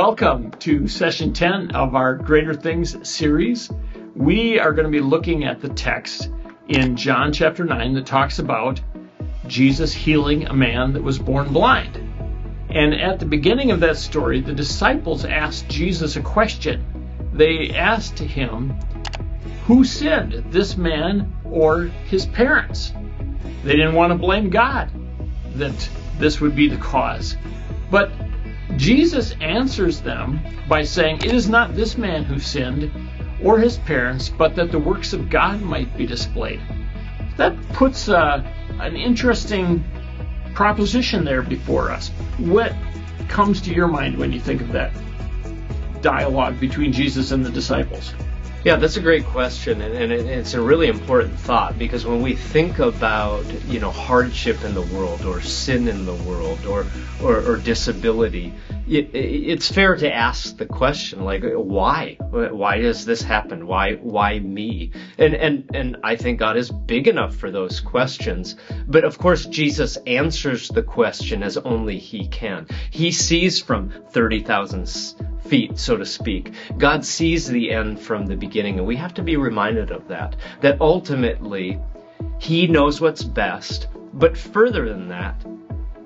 Welcome to session 10 of our Greater Things series. We are going to be looking at the text in John chapter 9 that talks about Jesus healing a man that was born blind. And at the beginning of that story, the disciples asked Jesus a question. They asked him, who sinned, this man or his parents? They didn't want to blame God that this would be the cause. But Jesus answers them by saying, it is not this man who sinned or his parents, but that the works of God might be displayed. That puts an interesting proposition there before us. What comes to your mind when you think of that dialogue between Jesus and the disciples? Yeah, that's a great question, and it's a really important thought, because when we think about, hardship in the world, or sin in the world, or disability, it's fair to ask the question, like, why? Why does this happen? Why me? And I think God is big enough for those questions. But of course, Jesus answers the question as only He can. He sees from 30,000 feet, so to speak. God sees the end from the beginning, and we have to be reminded of that ultimately He knows what's best, but further than that,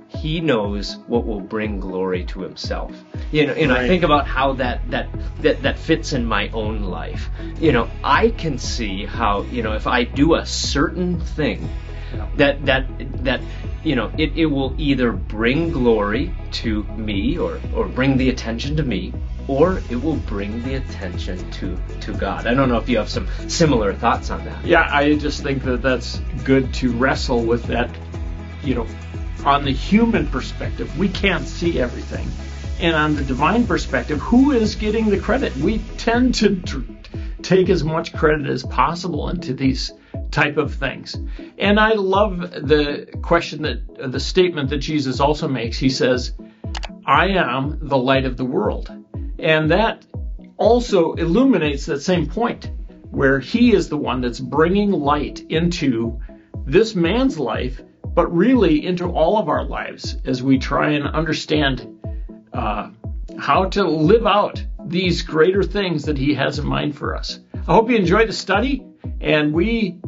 He knows what will bring glory to Himself. Right. I think about how that fits in my own life. I can see how, if I do a certain thing, that it will either bring glory to me or bring the attention to me, or it will bring the attention to God. I don't know if you have some similar thoughts on that. Yeah, I just think that that's good to wrestle with that, on the human perspective, we can't see everything. And on the divine perspective, who is getting the credit? We tend to take as much credit as possible into these type of things. And I love the the statement that Jesus also makes. He says, I am the light of the world. And that also illuminates that same point, where He is the one that's bringing light into this man's life, but really into all of our lives as we try and understand how to live out these greater things that He has in mind for us. I hope you enjoyed the study, and we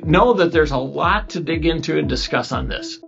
know that there's a lot to dig into and discuss on this.